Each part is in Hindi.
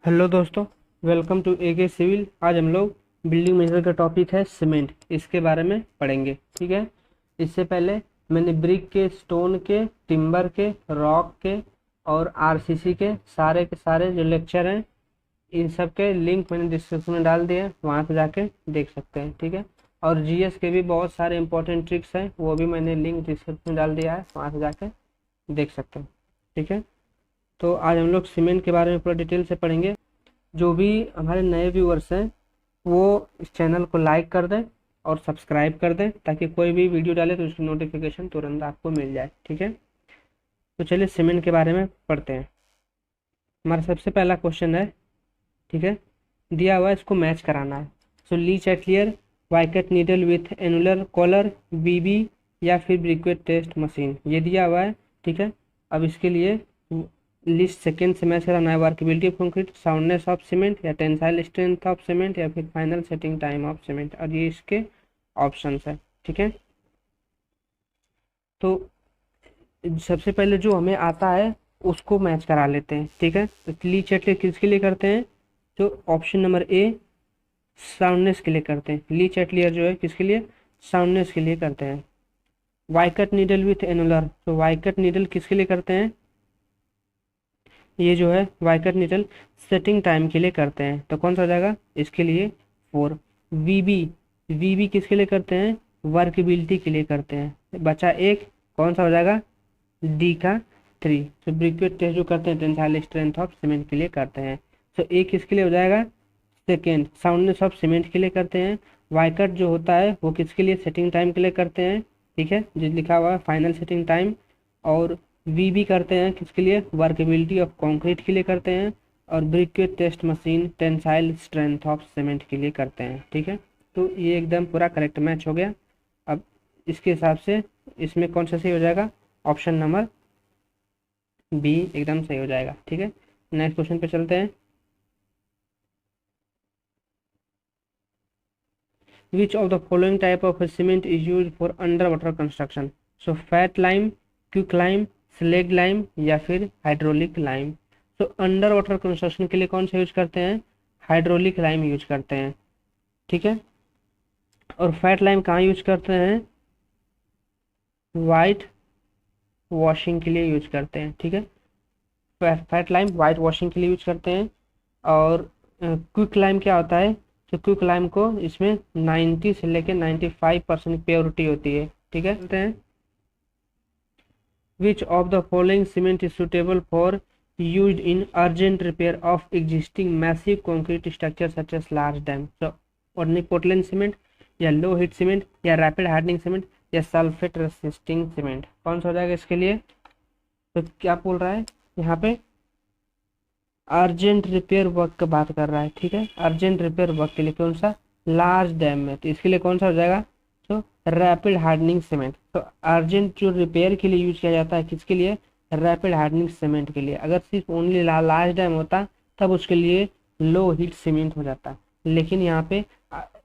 हेलो दोस्तों, वेलकम टू एके सिविल। आज हम लोग बिल्डिंग मटेरियल का टॉपिक है सीमेंट, इसके बारे में पढ़ेंगे। ठीक है। इससे पहले मैंने ब्रिक के, स्टोन के, टिम्बर के, रॉक के और आरसीसी के सारे जो लेक्चर हैं, इन सब के लिंक मैंने डिस्क्रिप्शन में डाल दिए हैं, वहाँ पे जाके देख सकते हैं। ठीक है। और जीएस के भी बहुत सारे इंपॉर्टेंट ट्रिक्स हैं, वो भी मैंने लिंक डिस्क्रिप्शन में डाल दिया है, वहाँ से जाके देख सकते हैं। ठीक है। तो आज हम लोग सीमेंट के बारे में पूरा डिटेल से पढ़ेंगे। जो भी हमारे नए व्यूअर्स हैं वो इस चैनल को लाइक कर दें और सब्सक्राइब कर दें, ताकि कोई भी वीडियो डाले तो उसकी नोटिफिकेशन तुरंत आपको मिल जाए। ठीक है। तो चलिए सीमेंट के बारे में पढ़ते हैं। हमारा सबसे पहला क्वेश्चन है, ठीक है, दिया हुआ है, इसको मैच कराना है। So Le Chatelier Vicat needle with annular collar, बीबी या फिर ब्रिक्वेट टेस्ट मशीन, ये दिया हुआ है। ठीक है। अब इसके लिए लिस्ट सेकेंड से मैच कराना है। Workability of concrete, soundness of cement, या टेंसाइल स्ट्रेंथ ऑफ सीमेंट, या फिर final setting time of cement, और ये इसके ऑप्शंस है। ठीक है। तो सबसे पहले जो हमें आता है उसको मैच करा लेते हैं। ठीक है। तो ली चैटलियर किसके लिए करते हैं? तो ऑप्शन नंबर ए, साउंडनेस के लिए करते हैं। ली चैटलियर जो है किसके लिए? साउंडनेस के लिए करते हैं। वाइकट नीडल विथ एनुलर, तो वाइकट नीडल किसके लिए करते हैं? ये जो है वाइकट नीडल सेटिंग टाइम के लिए करते हैं, तो कौन सा हो जाएगा इसके लिए? 4। वीबी, वीबी किसके लिए करते हैं? वर्केबिलिटी के लिए करते हैं। बचा एक, कौन सा हो जाएगा? डी का 3। तो ब्रिक्वेट टेस्ट जो करते हैं टेंसाइल स्ट्रेंथ ऑफ सीमेंट के लिए करते हैं। तो ए किसके लिए हो जाएगा? सेकेंड, साउंडनेस ऑफ सीमेंट के लिए करते हैं। वाइकट जो होता है वो किसके लिए? सेटिंग टाइम के लिए करते हैं। ठीक है, जो लिखा हुआ है फाइनल सेटिंग टाइम। और वी भी करते हैं किसके लिए? वर्केबिलिटी ऑफ कंक्रीट के लिए करते हैं। और briquette test machine tensile strength of cement के लिए करते हैं। ठीक है। तो ये एकदम पूरा करेक्ट मैच हो गया। अब इसके हिसाब से इसमें कौन सा सही हो जाएगा? ऑप्शन नंबर बी एकदम सही हो जाएगा। ठीक है। नेक्स्ट क्वेश्चन पे चलते हैं। Which of the following type of cement is used for underwater construction? So fat lime, quick lime, slag lime, या फिर हाइड्रोलिक लाइम। तो अंडर वाटर कंस्ट्रक्शन के लिए कौन सा यूज करते हैं? हाइड्रोलिक लाइम यूज करते हैं। ठीक है। और फैट लाइम कहाँ यूज करते हैं? वाइट वॉशिंग के लिए यूज करते हैं। ठीक है। फैट लाइम वाइट वॉशिंग के लिए यूज करते हैं। और क्विक लाइम क्या होता है? तो क्विक लाइम को इसमें 90 से लेकर 95% प्योरिटी होती है। ठीक है। बोलते हैं which of the following cement is suitable for used in urgent repair of existing massive concrete structure such as large dam. तो ऑर्गेनिक पोर्टलैंड सीमेंट, या लो हीट सीमेंट, या रैपिड हार्डनिंग सीमेंट, या सल्फेट रेसिस्टिंग सीमेंट, कौन सा हो जाएगा इसके लिए? तो क्या बोल रहा है यहाँ पे? अर्जेंट रिपेयर वर्क का बात कर रहा है। ठीक है। अर्जेंट रिपेयर वर्क के लिए कौन सा? लार्ज डैम में, तो इसके लिए कौन सा हो जाएगा? तो रैपिड हार्डनिंग सीमेंट। तो अर्जेंट जो रिपेयर के लिए यूज किया जाता है किसके लिए? रैपिड हार्डनिंग सीमेंट के लिए। अगर सिर्फ ओनली लार्ज डैम होता तब उसके लिए लो हीट सीमेंट हो जाता, लेकिन यहाँ पे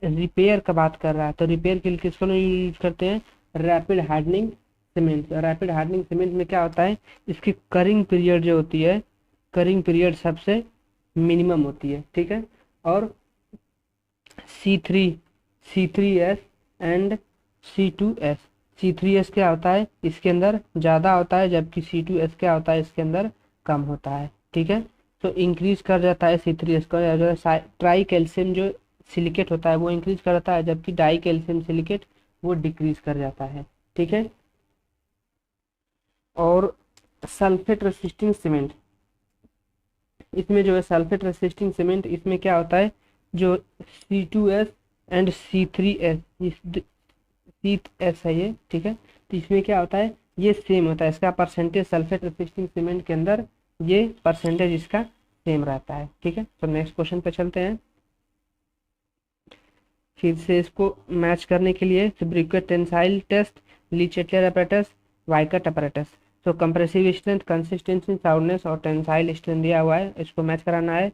रिपेयर का बात कर रहा है, तो रिपेयर के लिए किसको यूज करते हैं? Rapid hardening cement. Rapid hardening cement में क्या होता है? इसकी करिंग पीरियड जो होती है, करिंग पीरियड सबसे मिनिमम होती है। ठीक है। और C3S एंड C2S, C3S क्या होता है? इसके अंदर ज़्यादा होता है, जबकि C2S क्या होता है? इसके अंदर कम होता है। ठीक है। तो इंक्रीज कर जाता है C3S का, जो है ट्राई कैल्शियम जो सिलिकेट होता है वो इंक्रीज कर जाता है, जबकि डाई कैल्शियम सिलिकेट वो डिक्रीज कर जाता है। ठीक है। और सल्फेट रेसिस्टिंग सीमेंट, इसमें जो है सल्फेट रेसिस्टिंग सीमेंट, इसमें क्या होता है? जो C2S एंड C3S, C3S है ये। ठीक है। तो इसमें क्या होता है? ये सेम होता है, इसका परसेंटेज सल्फेट रेसिस्टिंग सीमेंट के अंदर ये परसेंटेज इसका सेम रहता है। ठीक है। तो नेक्स्ट क्वेश्चन पे चलते हैं। फिर से इसको मैच करने के लिए briquette tensile test, Le Chatelier apparatus, Vicat apparatus. तो कंप्रेसिव स्ट्रेंथ, कंसिस्टेंसी, साउंडनेस और टेंसाइल स्ट्रेंथ दिया हुआ है, इसको मैच कराना है।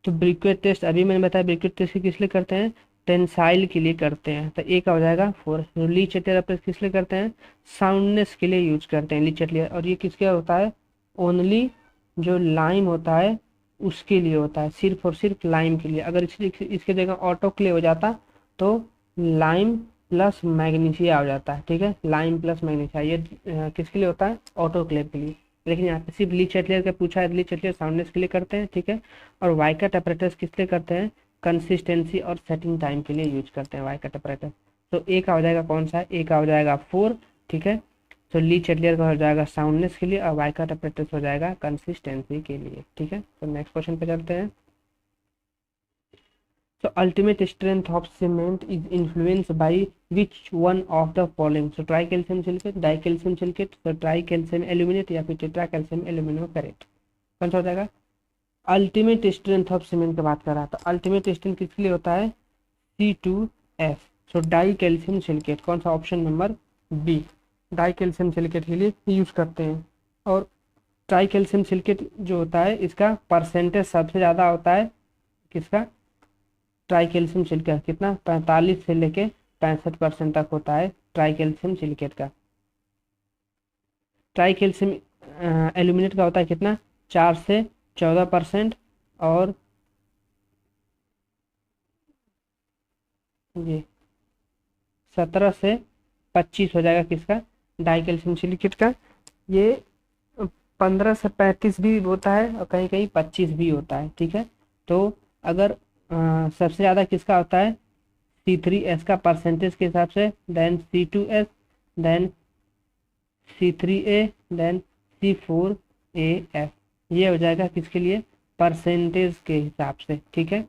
तो ब्रिक्वेट टेस्ट अभी मैंने बताया, ब्रिक्वेट टेस्ट किस लिए करते हैं? टेंसाइल के लिए करते हैं, तो ए का हो जाएगा 4। ली चैटलियर अपैरेटस किस लिए करते हैं? साउंडनेस के लिए यूज करते हैं ली चैटलियर। और ये किसके होता है? ओनली जो लाइम होता है उसके लिए होता है, सिर्फ और सिर्फ लाइम के लिए। अगर इसके जगह ऑटोक्लेव हो जाता तो लाइम प्लस मैग्नीशिया हो जाता है, ठीक है, लाइम प्लस मैग्नीशिया। ये किसके लिए होता है, ऑटोक्लेव के लिए। लेकिन यहाँ पे सिर्फ ली चैटलियर का पूछा है, ली चैटलियर साउंडनेस के लिए करते हैं, ठीक है। और वाइकट अपरेटस किस लिए करते हैं, कंसिस्टेंसी और सेटिंग टाइम के लिए यूज करते हैं वाइकट अपरेटस। तो ए का हो जाएगा कौन सा, ए का हो जाएगा 4, ठीक है। तो ली चैटलियर का हो जाएगा साउंडनेस के लिए और वाइकट अपरेटस हो जाएगा कंसिस्टेंसी के लिए, ठीक है। तो नेक्स्ट क्वेश्चन पे चलते हैं। So ultimate strength of cement is influenced by which one of the following? So tricalcium silicate, dicalcium silicate, so tricalcium aluminate या फिर tetracalcium aluminum ferrate। कौन सा हो जाएगा, अल्टीमेट स्ट्रेंथ ऑफ सीमेंट की बात कर रहा था। अल्टीमेट स्ट्रेंथ किसके लिए होता है, C2F। सो डाई कैल्शियम सिलिकेट, कौन सा, option number B, dicalcium silicate के लिए यूज करते हैं। और ट्राई कैल्शियम सिलिकेट जो होता है इसका परसेंटेज सबसे ज़्यादा होता है किसका, ट्राई कैल्शियम सिलिकेट, कितना, 45 से लेके 65% तक होता है ट्राई कैल्शियम सिलिकेट का। ट्राई कैल्शियम एल्यूमिनेट का होता है कितना, 4 से 14%। और ये 17 से 25 हो जाएगा किसका, डाई कैल्शियम सिलिकेट का। ये 15 से 35 भी होता है और कहीं कहीं 25 भी होता है, ठीक है। तो अगर सबसे ज़्यादा किसका होता है, C3S का परसेंटेज के हिसाब से, then C2S, then C3A, then C4AF। ये हो जाएगा किसके लिए, परसेंटेज के हिसाब से, ठीक है।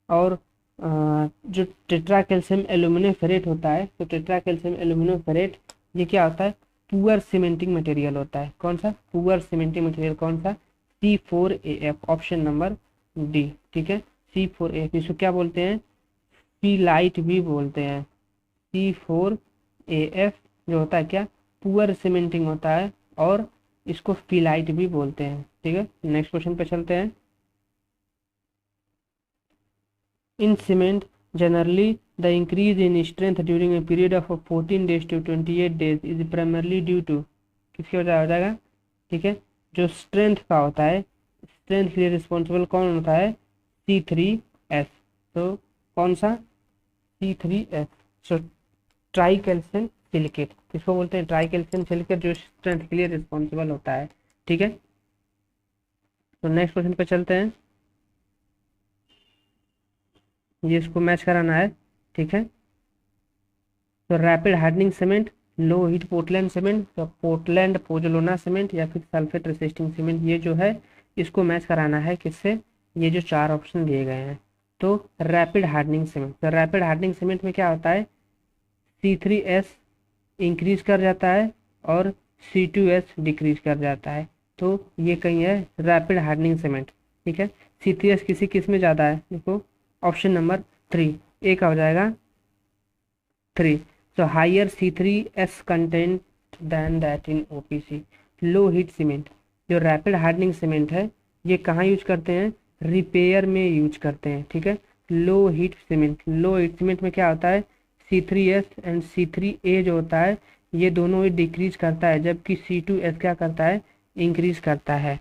और जो टेट्रा कैल्शियम एल्यूमिनियम फेरेट होता है, तो टेट्रा कैल्शियम एल्यूमिनियम फेरेट ये क्या होता है, पुअर सीमेंटिंग मटेरियल होता है। कौन सा, पुअर सीमेंटिंग मटेरियल कौन सा, C4AF, ऑप्शन नंबर डी, ठीक है। C4AF इसको क्या बोलते हैं, फीलाइट भी बोलते हैं। C4AF जो होता है क्या, पुअर सीमेंटिंग होता है और इसको फीलाइट भी बोलते हैं, ठीक है। नेक्स्ट क्वेश्चन पे चलते हैं। In cement generally the increase in strength during a period of 14 days to 28 days is primarily due to, किसकी वजह हो जाएगा, ठीक है। जो स्ट्रेंथ का होता है, स्ट्रेंथ के लिए रिस्पॉन्सिबल कौन होता है, C3S। तो कौन सा, C3S। सो ट्राई कैल्शियम सिलिकेट किसको बोलते हैं, ट्राई कैल्शियम सिलिकेट जो स्ट्रेंथ के लिए रिस्पॉन्सिबल होता है, ठीक है। तो नेक्स्ट क्वेश्चन पे चलते हैं। ये इसको मैच कराना है, ठीक है। तो rapid hardening cement, low heat Portland cement, तो पोर्टलैंड पोजोलोना सीमेंट या फिर सल्फेट रेसिस्टिंग सीमेंट, ये जो है इसको मैच कराना है किससे, ये जो 4 ऑप्शन दिए गए हैं। तो रैपिड हार्डनिंग सीमेंट, तो रैपिड हार्डनिंग सीमेंट में क्या होता है, C3S इंक्रीज कर जाता है और C2S डिक्रीज कर जाता है। तो ये कहीं है रैपिड हार्डनिंग सीमेंट, ठीक है। C3S किसी किस में ज़्यादा है, देखो ऑप्शन नंबर 3, ए का हो जाएगा 3। So higher C3S content than that in OPC। Low heat cement, जो रैपिड हार्डनिंग सीमेंट है ये कहाँ यूज करते हैं, रिपेयर में यूज करते हैं, ठीक है। लो हीट सीमेंट, लो हीट सीमेंट में क्या होता है, C3S एंड C3A जो होता है ये दोनों ही डिक्रीज करता है, जबकि C2S क्या करता है, इंक्रीज करता है।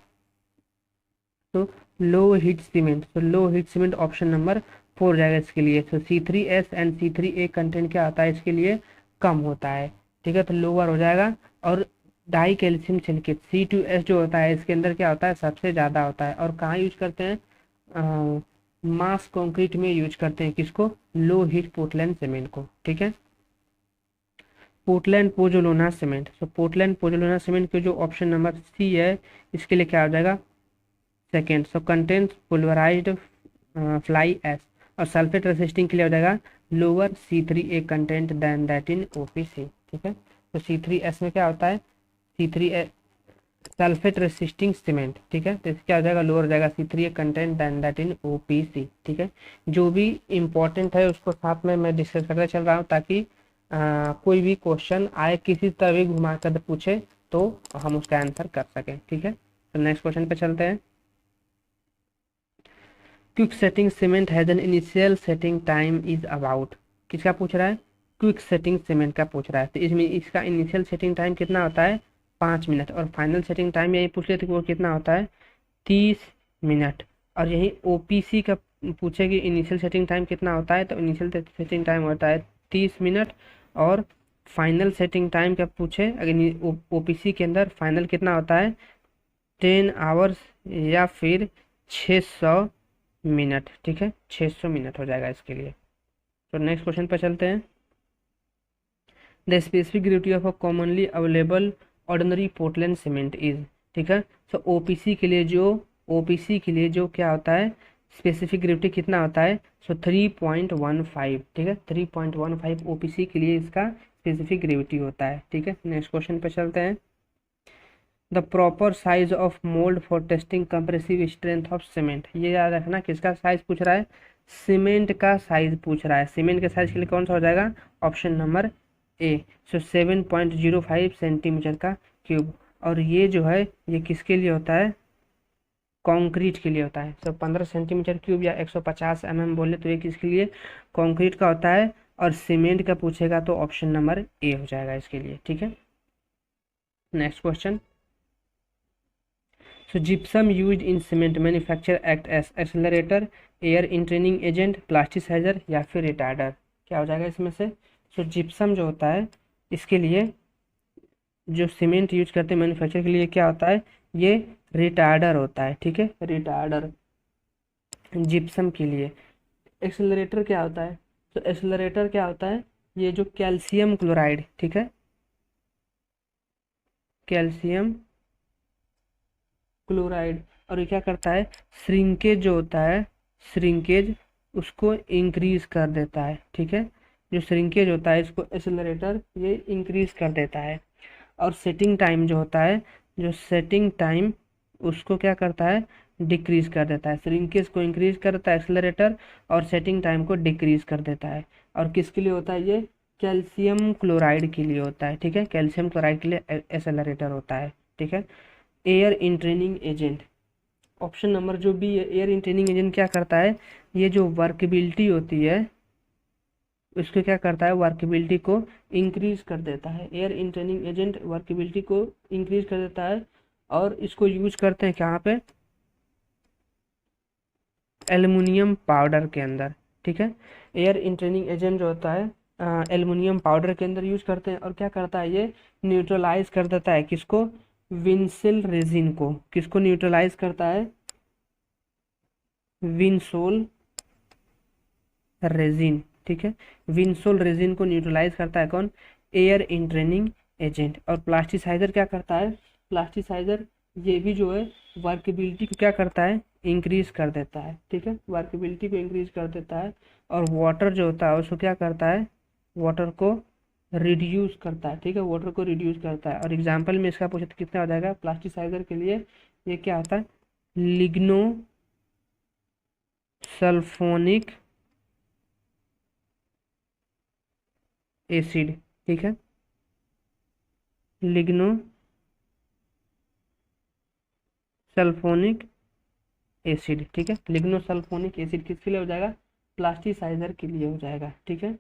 तो लो हीट सीमेंट, तो लो हीट सीमेंट ऑप्शन नंबर 4 जाएगा इसके लिए। तो C3S एंड C3A कंटेंट क्या आता है इसके लिए, कम होता है, ठीक है। तो लोअर हो जाएगा। और डाई कैल्शियम सिलिकेट C2S जो होता है इसके अंदर क्या होता है, सबसे ज़्यादा होता है। और कहाँ यूज करते हैं, मास कंक्रीट में यूज करते हैं, किसको, लो हीट पोर्टलैंड सीमेंट को, ठीक है। पोर्टलैंड पोजोलोना सीमेंट, तो पोर्टलैंड पोजोलोना सीमेंट के जो ऑप्शन नंबर सी है इसके लिए क्या हो जाएगा, second. So content pulverised fly ash. और सल्फेट रेसिस्टिंग के लिए हो जाएगा lower C3A content than that in OPC, ठीक है। तो C3S में क्या होता है, C3A सल्फेट रेसिस्टिंग सीमेंट, ठीक है। तो क्या हो जाएगा, लोअर हो जाएगा C3A content than that in OPC, ठीक है। जो भी इंपॉर्टेंट है उसको साथ में मैं डिस्कस करते चल रहा हूँ ताकि कोई भी क्वेश्चन आए किसी तरह भी घुमा कर पूछे तो हम उसका आंसर कर सकें, ठीक है। तो नेक्स्ट क्वेश्चन पे चलते हैं। Quick setting cement has an initial setting time is about, किसका पूछ रहा है, क्विक सेटिंग सीमेंट का पूछ रहा है। तो इसमें इसका इनिशियल सेटिंग टाइम कितना होता है, 5 मिनट। और फाइनल सेटिंग टाइम यही पूछ लेते कि वो कितना होता है, 30 मिनट। और यही ओपीसी का पूछे कि इनिशियल सेटिंग टाइम कितना होता है, तो इनिशियल सेटिंग टाइम होता है 30 मिनट, और फाइनल सेटिंग टाइम का पूछे अगर ओपीसी के अंदर फाइनल कितना होता है 10 आवर्स या फिर 600 मिनट। ठीक है, 600 मिनट हो जाएगा इसके लिए। तो नेक्स्ट क्वेश्चन पर चलते हैं। The specific gravity of a commonly available ordinary Portland cement is. ठीक है, तो ओपीसी के लिए जो क्या होता है स्पेसिफिक ग्रेविटी कितना होता है, सो 3.15। ठीक है, 3.15 ओपीसी के लिए इसका स्पेसिफिक ग्रेविटी होता है। ठीक है, नेक्स्ट क्वेश्चन पे चलते हैं। The proper size of mould for testing compressive strength of cement. ये याद रखना किसका साइज पूछ रहा है, सीमेंट का साइज पूछ रहा है। सीमेंट के साइज के लिए कौन सा हो जाएगा, option number A, so 7.05 centimetre का क्यूब। और ये जो है ये किसके लिए होता है, कंक्रीट के लिए होता है। सो 15 सेंटीमीटर क्यूब या 150 बोले तो ये किसके लिए, कंक्रीट का होता है। और सीमेंट का पूछेगा तो ऑप्शन नंबर ए हो जाएगा इसके लिए। ठीक है, next question. So gypsum used in cement manufacture act as accelerator, air entraining agent, plasticiser या फिर रिटार्डर। क्या हो जाएगा इसमें से, सो जिप्सम जो होता है इसके लिए जो सीमेंट यूज करते हैं मैन्युफैक्चर के लिए क्या होता है, ये रिटार्डर होता है। ठीक है, रिटार्डर जिप्सम के लिए। एक्सेलरेटर क्या होता है, तो एक्सेलरेटर क्या होता है, ये जो कैल्शियम क्लोराइड, ठीक है, कैल्शियम क्लोराइड, और ये क्या करता है श्रिंकेज जो होता है, श्रिंकेज उसको इंक्रीज कर देता है। ठीक है, जो श्रिंकेज होता है इसको एक्सेलरेटर ये इंक्रीज कर देता है। और सेटिंग टाइम जो होता है, जो सेटिंग टाइम उसको क्या करता है डिक्रीज कर देता है। श्रिंकेज को इंक्रीज करता है एक्सेलरेटर, और सेटिंग टाइम को डिक्रीज कर देता है। और किसके लिए होता है ये, कैल्शियम क्लोराइड के लिए होता है। ठीक है, कैल्शियम क्लोराइड के लिए एक्सेलरेटर होता है। ठीक है, air entraining agent, option number जो बी है, एयर इंट्रेनिंग एजेंट क्या करता है, ये जो वर्कबिलिटी होती है उसको क्या करता है, वर्कबिलिटी को इंक्रीज कर देता है। एयर इंट्रेनिंग एजेंट वर्कबिलिटी को इंक्रीज कर देता है, और इसको यूज करते हैं कहाँ पे, एल्युमिनियम पाउडर के अंदर। ठीक है, एयर इंट्रेनिंग एजेंट जो होता है एल्युमिनियम पाउडर के अंदर यूज करते हैं। और क्या करता है ये न्यूट्रलाइज कर देता है किसको, विंसल रेजिन को। किसको न्यूट्रलाइज करता है, विंसोल रेजिन। ठीक है, विंसोल रेजिन को न्यूट्रलाइज करता है कौन, एयर इंट्रेनिंग एजेंट। और प्लास्टिसाइजर क्या करता है, प्लास्टिसाइजर ये भी जो है वर्केबिलिटी को क्या करता है इंक्रीज कर देता है। ठीक है, वर्केबिलिटी को इंक्रीज कर देता है। और वाटर जो होता है उसको क्या करता है, वाटर को रिड्यूस करता है। ठीक है, वाटर को रिड्यूस करता है। और एग्जाम्पल में इसका पूछे तो कितना हो जाएगा, प्लास्टिसाइजर के लिए ये क्या होता है, लिग्नो सल्फोनिक एसिड। ठीक है, लिग्नो सल्फोनिक एसिड। ठीक है, लिग्नो सल्फोनिक एसिड किसके लिए हो जाएगा, प्लास्टिसाइजर के लिए हो जाएगा। ठीक है,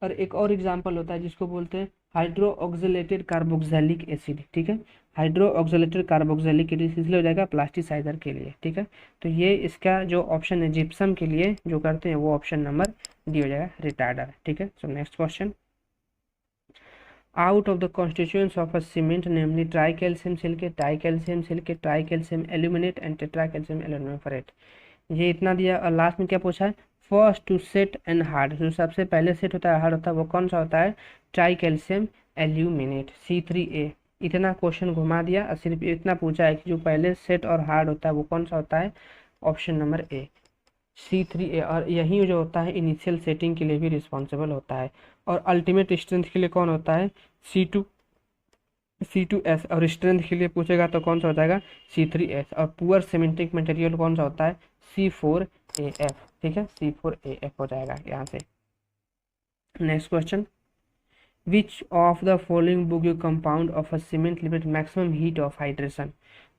और एक और एग्जांपल होता है जिसको बोलते हैं हाइड्रो ऑक्सिलेटेड कार्बोक्सिलिक एसिड। ठीक है, हाइड्रो ऑक्सिलेटेड कार्बोक्सिलिक एसिड इसलिए हो जाएगा प्लास्टिसाइजर के लिए। ठीक है, तो ये इसका जो ऑप्शन है जिप्सम के लिए जो करते हैं वो ऑप्शन नंबर डी हो जाएगा, रिटार्डर। ठीक है, so next question. out of the constituents of a cement, namely tricalcium silicate, dicalcium silicate, tricalcium aluminate and tetracalcium aluminate। ये इतना दिया और लास्ट में क्या पूछा है, first to set and hard, जो सबसे पहले सेट होता है हार्ड होता है वो कौन सा होता है, ट्राइकैल्शियम एल्यूमिनेट C3A। इतना क्वेश्चन घुमा दिया और सिर्फ इतना पूछा है कि जो पहले सेट और हार्ड होता है वो कौन सा होता है, ऑप्शन नंबर ए C3A। और यही जो होता है इनिशियल सेटिंग के लिए भी रिस्पॉन्सिबल होता है। और अल्टीमेट स्ट्रेंथ के लिए कौन होता है, C2S। और स्ट्रेंथ के लिए पूछेगा तो कौन सा हो जाएगा, C3S। और पुअर सीमेंटिक मटेरियल कौन सा होता है, C4AF। ठीक है, C4AF हो जाएगा यहाँ से। Next question, which of the following book compound of a cement limit maximum heat of hydration.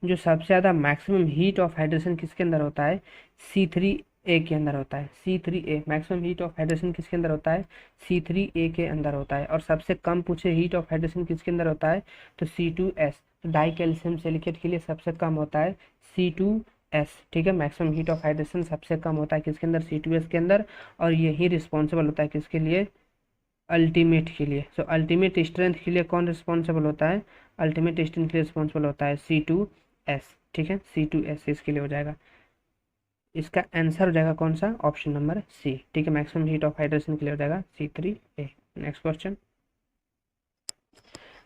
जो सबसे ज़्यादा मैक्सिमम हीट ऑफ हाइड्रेशन किसके अंदर होता है, C3A के अंदर होता है। C3A maximum heat of hydration किसके अंदर होता है, C3A के अंदर होता है। और सबसे कम पूछे हीट ऑफ हाइड्रेशन किसके अंदर होता है, तो C2S। तो डाई कैल्शियम सिलिकेट के लिए सबसे कम होता है C2 एस, ठीक है। मैक्सिमम हीट ऑफ हाइड्रेशन सबसे कम होता है किसके अंदर, C2S के अंदर, और यही रिस्पॉन्सिबल होता है किसके लिए, अल्टीमेट के लिए। सो अल्टीमेट स्ट्रेंथ के लिए कौन रिस्पॉन्सिबल होता है, अल्टीमेट स्ट्रेंथ के लिए रिस्पॉन्सिबल होता है C2S, ठीक है, C2S इसके लिए हो जाएगा। इसका आंसर हो जाएगा कौन सा, ऑप्शन नंबर सी, ठीक है। मैक्सिमम हीट ऑफ हाइड्रेशन के लिए हो जाएगा C3A। Next question,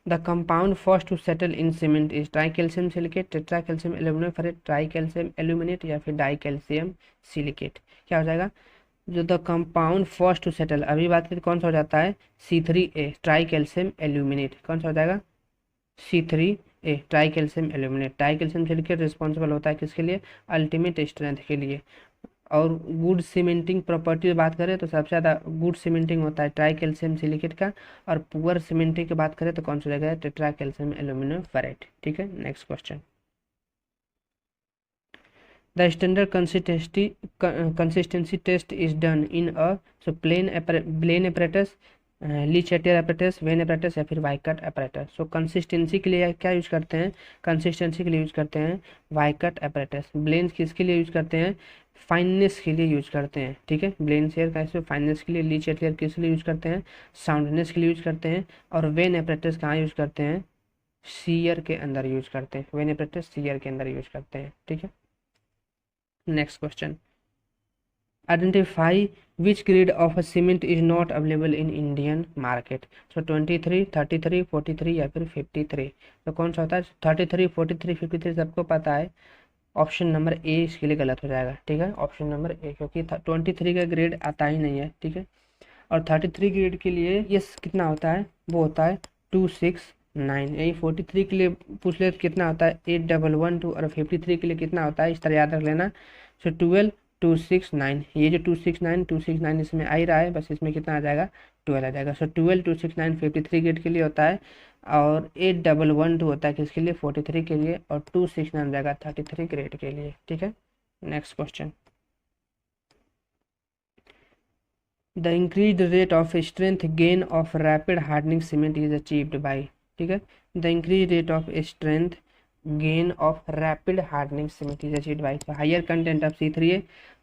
the compound first to settle in cement is tricalcium silicate, tetracalcium aluminium ferrite, tricalcium aluminate या फिर डाइकैल्शियम सिलिकेट। क्या हो जाएगा, जो the compound first to settle, अभी बात करें कौन सा हो जाता है, C3A ट्राइकैल्शियम एल्यूमिनेट, कौन सा हो जाएगा, C3A tricalcium aluminate. Tricalcium silicate responsible होता है किसके लिए, अल्टीमेट स्ट्रेंथ के लिए। और गुड सीमेंटिंग प्रॉपर्टी बात करें तो सबसे ज़्यादा गुड सीमेंटिंग होता है ट्राइकैल्शियम सिलिकेट का, और पुअर सीमेंटिंग की बात करें तो कौन सा जगह है, टेट्राकैल्शियम एल्यूमिनियम फेरेट, ठीक है। Next question, the standard consistency test is done in a, so plain apparatus, Le Chatelier apparatus, vane apparatus या फिर वाइकट apparatus। सो कंसिस्टेंसी के लिए क्या यूज करते हैं, कंसिस्टेंसी के लिए यूज करते हैं वाइकट apparatus। ब्लेंस किसके लिए यूज करते हैं, फाइननेस के लिए यूज करते हैं, ठीक है। ब्लेन शेयर कैसे, फाइननेस के लिए। ली चैटियर किस लिए यूज करते हैं, साउंडनेस के लिए यूज करते हैं। और वेन apparatus कहाँ यूज करते हैं, सीयर के अंदर यूज करते हैं, वेन apparatus सीयर के अंदर यूज करते हैं, ठीक है। Next question, identify which grade of a cement is not available in Indian market। so 23, 33, 43 या फिर 53। तो कौन सा होता है, 33, 43, 53 सबको पता है, ऑप्शन नंबर ए इसके लिए गलत हो जाएगा, ठीक है। ऑप्शन नंबर ए, क्योंकि 23 का ग्रेड आता ही नहीं है, ठीक है। और 33 ग्रेड के लिए ये कितना होता है, वो होता है 269। यही 43 के लिए पूछ ले तो कितना होता है 8112, और 53 के लिए कितना होता है, इस तरह याद रख लेना। सो 12 269, ये जो 269 इसमें आ ही रहा है, बस इसमें कितना आ जाएगा, 12 आ जाएगा। सो 12 269 53 ग्रेड के लिए होता है, और 8112 होता है किसके लिए, 43 के लिए, और 269 हो जाएगा 33 ग्रेड के लिए, ठीक है। Next question, the increase rate of strength gain of rapid hardening cement is achieved by, ठीक है। The increase rate of strength gain of rapid hardening cement is achieved by higher content of C3A,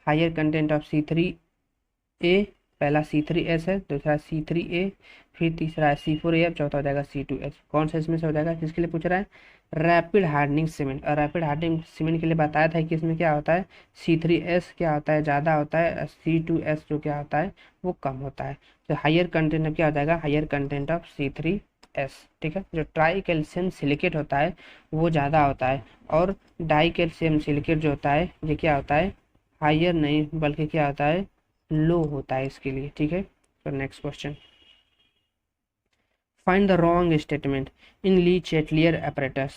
higher content of C3A, पहला C3S है, दूसरा C3A, फिर तीसरा है C4A, अब चौथा हो जाएगा C2S। कौन सा इसमें से हो जाएगा, किसके लिए पूछ रहा है, रैपिड हार्डनिंग सीमेंट। और रैपिड हार्डनिंग सीमेंट के लिए बताया था कि इसमें क्या होता है, C3S क्या होता है, ज़्यादा होता है, C2S जो क्या होता है वो कम होता है। तो हायर कंटेंट अब क्या हो जाएगा, हायर कंटेंट ऑफ C3S, ठीक है। जो ट्राई कैल्शियम सिलिकेट होता है वो ज़्यादा होता है, और डाई कैल्शियम सिलिकेट जो होता है ये क्या होता है, हायर नहीं बल्कि क्या होता है, लो होता है इसके लिए, ठीक है। तो next question, find the wrong statement in Lee Chatelier apparatus,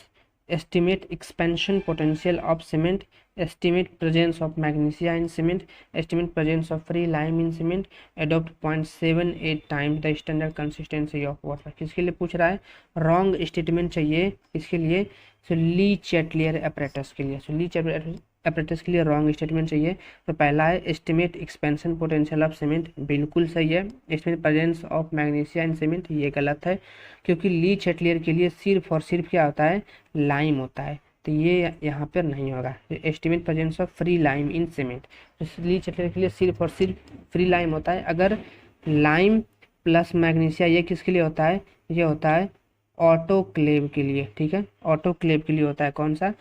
estimate expansion potential of cement, estimate presence of magnesia in cement, estimate presence of free lime in cement, adopt 0.78 times the standard consistency of water। किसके लिए पूछ रहा है, रॉन्ग स्टेटमेंट चाहिए इसके लिए, सो ली चैटलियर apparatus के लिए। सो ली चैटलियर apparatus के लिए रॉन्ग स्टेटमेंट चाहिए। तो पहला है estimate expansion potential of cement, बिल्कुल सही है। Estimate presence of magnesia in cement, ये गलत है, क्योंकि ली चैटलियर के लिए सिर्फ और सिर्फ क्या होता है, लाइम होता है, तो ये यहाँ पर नहीं होगा। Estimate presence of free lime in cement, तो ली चैटलियर के लिए सिर्फ और सिर्फ फ्री लाइम होता है। अगर लाइम प्लस मैग्नीशिया ये किसके लिए होता है, ये होता है ऑटोक्लेव के लिए, ठीक है। ऑटोक्लेव के लिए होता है कौन सा,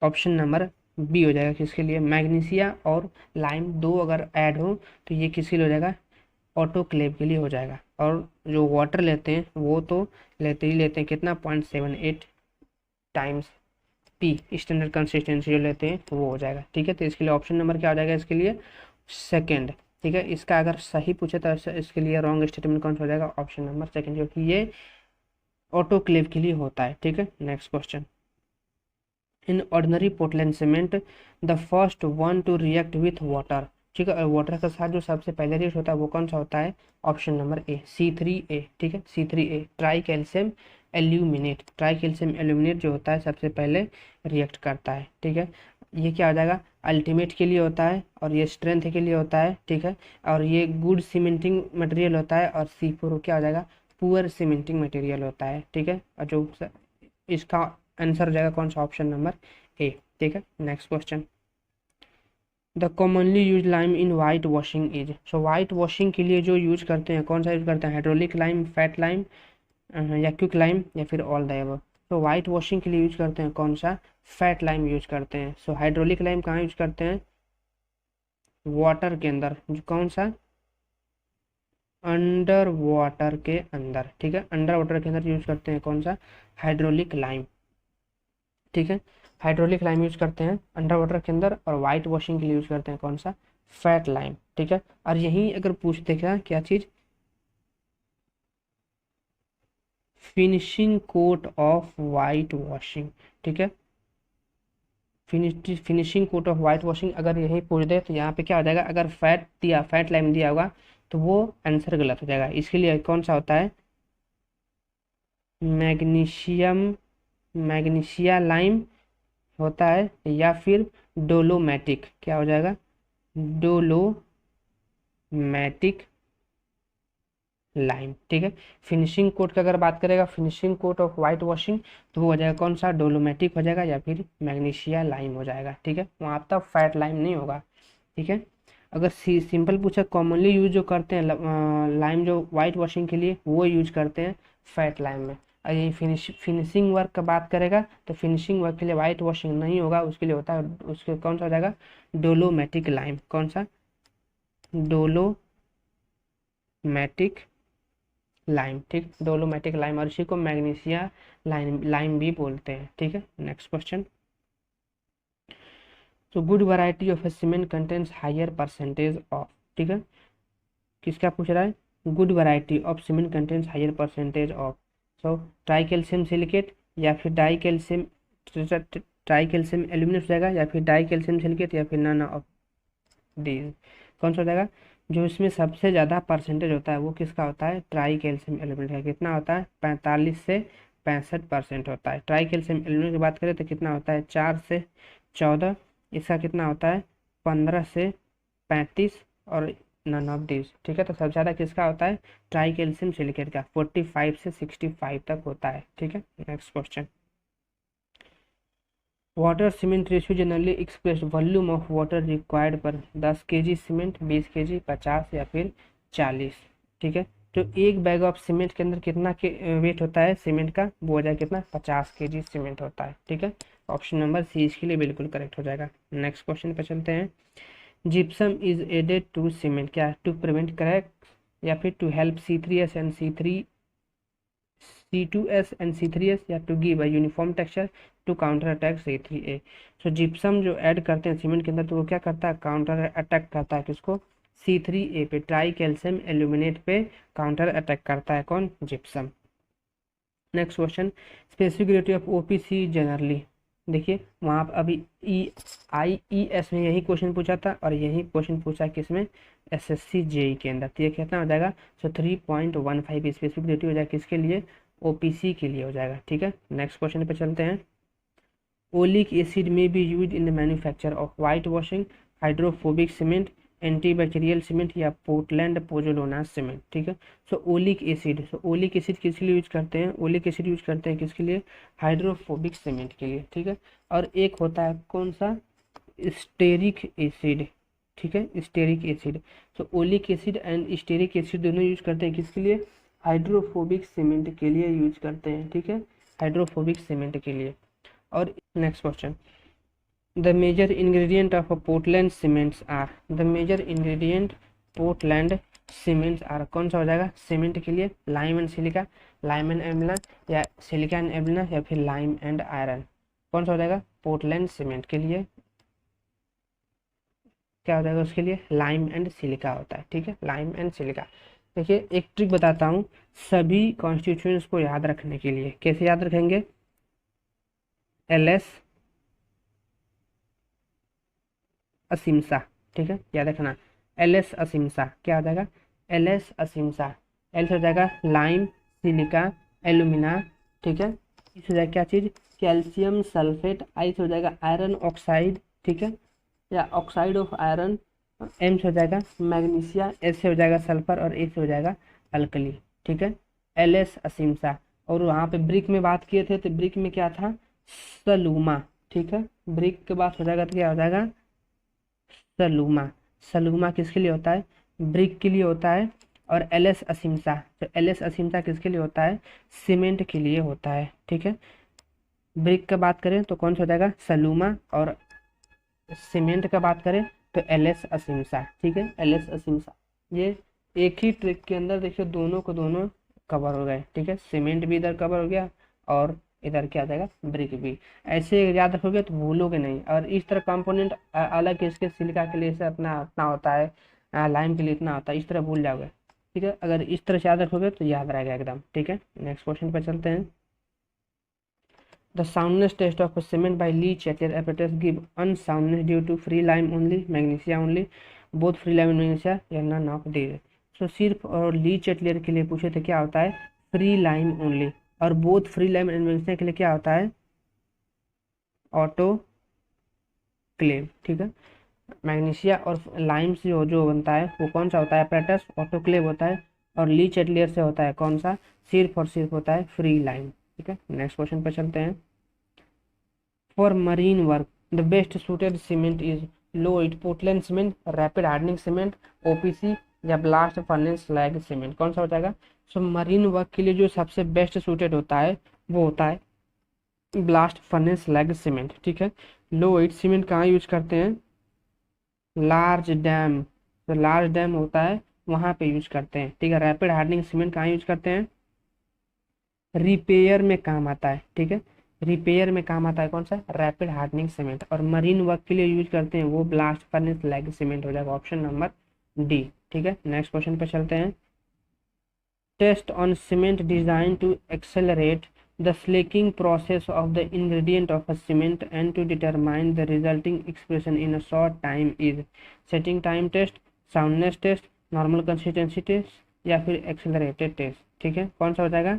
ऑप्शन नंबर बी हो जाएगा किसके लिए, मैग्नीशिया और लाइम दो अगर ऐड हो तो ये किसके लिए हो जाएगा, ऑटोक्लेव के लिए हो जाएगा। और जो वाटर लेते हैं वो तो लेते ही लेते हैं कितना, 0.78 टाइम्स पी, स्टैंडर्ड कंसिस्टेंसी जो लेते हैं वो हो जाएगा, ठीक है। तो इसके लिए ऑप्शन नंबर क्या हो जाएगा इसके लिए, सेकेंड, ठीक है। इसका अगर सही पूछे तो इसके लिए रॉन्ग स्टेटमेंट कौन सा हो जाएगा, ऑप्शन नंबर सेकेंड, क्योंकि ये ऑटोक्लेव के लिए होता है, ठीक है। Next question, in ordinary Portland cement the first one two react with water, ठीक है। और वाटर के साथ जो सबसे पहले रिएक्ट होता है वो कौन सा होता है, ऑप्शन नंबर ए, C3A, ठीक है, C3A try calcium aluminate. Try calcium aluminate जो होता है सबसे पहले रिएक्ट करता है, ठीक है। ये क्या हो जाएगा, अल्टीमेट के लिए होता है, और ये स्ट्रेंथ के लिए होता है, ठीक है। और ये गुड सीमेंटिंग मटेरियल होता है, और C4 क्या हो जाएगा, पुअर सीमेंटिंग मटेरियल होता है, ठीक है। और जो इसका आंसर हो जाएगा कौन सा, ऑप्शन नंबर ए। ठीक है। Next question, the commonly use lime in white washing is, so white washing के लिए जो यूज करते हैं कौन सा यूज करते हैं, हाइड्रोलिक लाइम, फैट लाइम या क्विक लाइम या फिर ऑल द एबव। तो वाइट वॉशिंग के लिए यूज करते हैं कौन सा, फैट लाइम यूज करते हैं। सो हाइड्रोलिक लाइम कहाँ यूज करते हैं, वाटर के अंदर, जो कौन सा, अंडर वाटर के अंदर, ठीक है, अंडर वाटर के अंदर यूज करते हैं कौन सा, हाइड्रोलिक लाइम, ठीक है। हाइड्रोलिक लाइम यूज करते हैं अंडर वाटर के अंदर, और वाइट वॉशिंग के लिए यूज करते हैं कौन सा, फैट लाइम, ठीक है। और यही अगर पूछते क्या चीज, finishing coat of white washing, ठीक है, finishing coat of white washing अगर यही पूछ दे तो यहाँ पे क्या हो जाएगा, अगर फैट लाइम दिया होगा तो वो आंसर गलत हो जाएगा। इसके लिए कौन सा होता है, मैग्नीशिया लाइम होता है, या फिर डोलोमैटिक, क्या हो जाएगा, डोलोमैटिक लाइम, ठीक है। फिनिशिंग कोट की अगर बात करेगा, finishing coat of white washing, तो वो हो जाएगा कौन सा, डोलोमैटिक हो जाएगा या फिर मैग्नीशिया लाइम हो जाएगा, ठीक है। वहाँ आपका फैट लाइम नहीं होगा, ठीक है। अगर सिंपल पूछा कॉमनली यूज जो करते हैं लाइम जो वाइट वॉशिंग के लिए, वो यूज करते हैं फैट लाइम में। और यही फिनिशिंग वर्क का बात करेगा तो फिनिशिंग वर्क के लिए वाइट वॉशिंग नहीं होगा, उसके लिए होता है, उसके कौन सा हो जाएगा, डोलोमैटिक लाइम, कौन सा, डोलोमैटिक लाइम, ठीक, डोलोमैटिक लाइम, और इसी को मैग्नीशिया लाइम भी बोलते हैं, ठीक है। नेक्स्ट क्वेश्चन, तो good variety of cement contains higher percentage of, ठीक है, किसका पूछ रहा है, good variety of cement contains higher percentage of, so tricalcium silicate या फिर ट्राई कैल्शियम एल्यूमिनेट हो जाएगा, या फिर डाई कैल्शियम सिलिकेट, या फिर नन ऑफ डीज, कौन सा हो जाएगा, जो इसमें सबसे ज़्यादा परसेंटेज होता है वो किसका होता है, ट्राई कैल्शियम एल्यूमिनेट का। कितना होता है, 45 से 65% होता है। ट्राई कैल्शियम एल्यूमिनेट की बात करें तो कितना होता है, 4 से 14, इसका कितना होता है, 15 से 35, और नन ऑफ दिस, ठीक है। तो सबसे ज़्यादा किसका होता है, ट्राई कैल्शियम सिलिकेट का, 45 से 65 तक होता है, ठीक है। Next question, water cement ratio generally express volume of water required पर 10 केजी सीमेंट, 20 केजी, 50 या फिर 40, ठीक है। तो एक बैग ऑफ सीमेंट के अंदर कितना के वेट होता है सीमेंट का, वो हो जाएगा कितना, 50 केजी सीमेंट होता है, ठीक है। ऑप्शन नंबर सी इसके लिए बिल्कुल करेक्ट हो जाएगा। नेक्स्ट क्वेश्चन पे चलते हैं, gypsum is added to cement, क्या, टू प्रिवेंट क्रैक, या फिर to help C3S and C2S and C3S, या to give a uniform texture to counter attack C3A। So gypsum जो ऐड करते हैं सीमेंट के अंदर तो वो क्या करता है, काउंटर अटैक करता है किसको, C3A पे, ट्राई कैल्शियम एल्यूमिनेट पे काउंटर अटैक करता है कौन, gypsum. Next question, specific of OPC generally, देखिए वहाँ पर अभी IES में यही क्वेश्चन पूछा था, और यही क्वेश्चन पूछा किसमें, SSC JEE के अंदर, तो ये कितना हो जाएगा, सो 3.15 स्पेसिफिक हो जाएगा किसके लिए, OPC के लिए हो जाएगा, ठीक है। नेक्स्ट क्वेश्चन पे चलते हैं, ओलिक एसिड में B use in the manufacture of white washing, hydrophobic cement, antibacterial cement, या पोर्टलैंड पोजोलोना सीमेंट, ठीक है। सो ओलिक एसिड, सो ओलिक एसिड किसके लिए यूज करते हैं, ओलिक एसिड यूज करते हैं किसके लिए, हाइड्रोफोबिक सीमेंट के लिए, ठीक है। और एक होता है कौन सा, स्टेरिक एसिड, ठीक है, stearic acid. So oleic acid and stearic acid दोनों यूज करते हैं किसके लिए, हाइड्रोफोबिक सीमेंट के लिए यूज करते हैं, ठीक है, हाइड्रोफोबिक सीमेंट के लिए। और next question, the major ingredient of Portland cements are, the major ingredient Portland cements are, कौन सा हो जाएगा, सीमेंट के लिए lime and silica, lime and alumina, या सिलिका एंड एल्यूमिना, या फिर लाइम एंड आयरन, कौन सा हो जाएगा, पोर्टलैंड सीमेंट के लिए क्या हो जाएगा, उसके लिए लाइम एंड सिलिका होता है, ठीक है, लाइम एंड सिलिका। देखिए एक ट्रिक बताता हूँ सभी कॉन्स्टिट्यूएंट्स को याद रखने के लिए, कैसे याद रखेंगे, LS असिम्सा, ठीक है, याद रखना, LS असिम्सा क्या हो जाएगा, LS असिम्सा, एल से हो जाएगा लाइम, सिलिका, एल्यूमिना, ठीक है, इस हो जाएगा क्या चीज़, कैल्शियम सल्फेट, आई से हो जाएगा आयरन ऑक्साइड, ठीक है, या ऑक्साइड ऑफ आयरन, एम से हो जाएगा मैग्नीशिया, एस से हो जाएगा सल्फर, और ए से हो जाएगा अल्कली, ठीक है, LS असिम्सा। और वहाँ पे ब्रिक में बात किए थे तो ब्रिक में क्या था, सलूमा, ठीक है। ब्रिक के बाद हो जाएगा तो क्या हो जाएगा, सलूमा। सलूमा किसके लिए होता है, ब्रिक के लिए होता है। और एल एस असिमसा, तो एल एस असिमसा किसके लिए होता है, सीमेंट के लिए होता है। ठीक है। ब्रिक का बात करें तो कौन सा हो जाएगा, सलूमा। और सीमेंट का बात करें तो एल एस असिमसा। ठीक है, एल एस असिमसा। ये एक ही ट्रिक के अंदर देखिए दोनों को दोनों कवर हो गए। ठीक है, सीमेंट भी इधर कवर हो गया और इधर क्या आ जाएगा, ब्रिक भी। ऐसे याद रखोगे तो भूलोगे नहीं। और इस तरह कंपोनेंट अलग इसके सिलिका के लिए से अपना इतना होता है, लाइम के लिए इतना होता है, इस तरह भूल जाओगे। ठीक है, अगर इस तरह से याद रखोगे तो याद रहेगा एकदम। ठीक है, नेक्स्ट क्वेश्चन पे चलते हैं। The soundness test of a cement by Lee Chatler apparatus give unsoundness due to free lime only, magnesia only, both free lime and magnesia या none of these। So सिर्फ और ली चैटलियर के लिए पूछे थे क्या होता है, फ्री लाइम ओनली। और both free lime and magnesia के लिए क्या होता है, ऑटो क्लेव। ठीक है, मैग्नीशिया और लाइम से जो बनता है वो कौन सा होता है, apparatus ऑटोक्लेव होता है। और ली चैटलियर से होता है कौन सा, सिर्फ और सिर्फ होता है फ्री लाइम। ठीक है, नेक्स्ट क्वेश्चन पे चलते हैं। For marine work the best suited cement is low it Portland cement, rapid hardening cement, OPC या ब्लास्ट फर्नेस स्लैग सीमेंट, कौन सा हो जाएगा। सो मरीन वर्क के लिए जो सबसे बेस्ट सुटेड होता है वो होता है ब्लास्ट फर्नेस स्लैग सीमेंट। ठीक है, लो इट सीमेंट कहाँ यूज करते हैं, लार्ज डैम, तो लार्ज डैम होता है वहां पे यूज करते हैं। ठीक है, रैपिड हार्डनिंग सीमेंट कहाँ यूज करते हैं, रिपेयर में काम आता है। ठीक है, रिपेयर में काम आता है कौन सा, रैपिड हार्डनिंग सीमेंट। और मरीन वर्क के लिए यूज करते हैं वो ब्लास्ट फर्नेस स्लैग सीमेंट हो जाएगा, ऑप्शन नंबर डी। ठीक है, नेक्स्ट क्वेश्चन पे चलते हैं। Test on cement design to accelerate the slaking process of the ingredient of a cement and to determine the resulting expression in a short time is setting time test, soundness test, normal consistency test या फिर accelerated test। ठीक है, कौन सा हो जाएगा,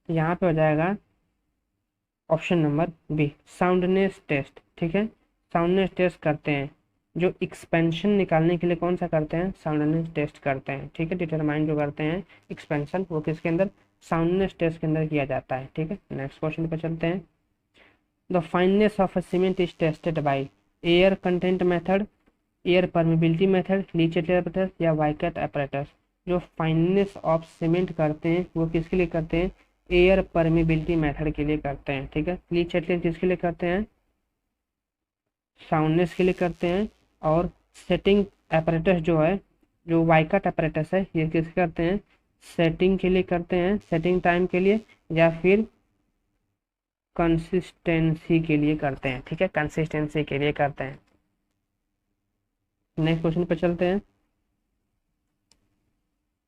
तो यहाँ पे हो जाएगा option number B, soundness test. ठीक है, साउंडनेस टेस्ट करते हैं जो एक्सपेंशन निकालने के लिए कौन सा करते हैं, साउंडनेस टेस्ट करते हैं। ठीक है, डिटरमाइन जो करते हैं एक्सपेंशन वो किसके अंदर, साउंडनेस टेस्ट के अंदर किया जाता है। ठीक है, नेक्स्ट क्वेश्चन पे चलते हैं। The fineness of a cement is tested by air content method, air permeability method, Le Chatelier apparatus या वाइकट apparatus। जो फाइननेस ऑफ सीमेंट करते हैं वो किसके लिए करते हैं, एयर परमिबिलिटी मेथड के लिए करते हैं। ठीक है, लीचेटर किसके लिए करते हैं, साउंडनेस के लिए करते हैं। और सेटिंग apparatus जो है, जो वाइकट apparatus है, ये किसके करते हैं, सेटिंग के लिए करते हैं, सेटिंग टाइम के लिए या फिर कंसिस्टेंसी के लिए करते हैं। ठीक है, कंसिस्टेंसी के लिए करते हैं। नेक्स्ट क्वेश्चन पे चलते हैं।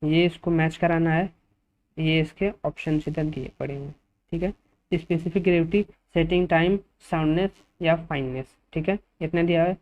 ये इसको मैच कराना है, ये इसके ऑप्शन इधर दिए पड़े हैं। ठीक है, specific gravity, setting time, soundness या फाइननेस। ठीक है, इतना दिया है।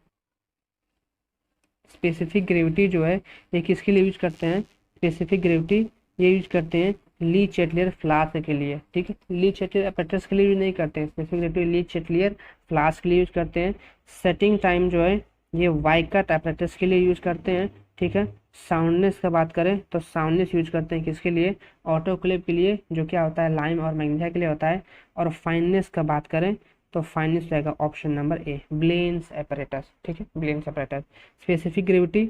स्पेसिफिक ग्रेविटी जो है ये किसके लिए यूज करते हैं, स्पेसिफिक ग्रेविटी ये यूज करते हैं ली चैटलियर फ्लास्क के लिए। ठीक है, ली चैटलियर apparatus के लिए यूज नहीं करते हैं, स्पेसिफिक ग्रेविटी ली चैटलियर फ्लास्क के लिए यूज करते हैं। सेटिंग टाइम जो है ये वाइकट apparatus के लिए यूज करते हैं। ठीक है, साउंडनेस का बात करें तो साउंडनेस यूज करते हैं किसके लिए, ऑटोक्लेव के लिए, जो क्या होता है लाइम और मैग्नीशिया के लिए होता है। और फाइननेस का बात करें तो फाइननेस रहेगा option number A, Blaine's apparatus। ठीक है, Blaine's apparatus। Specific gravity,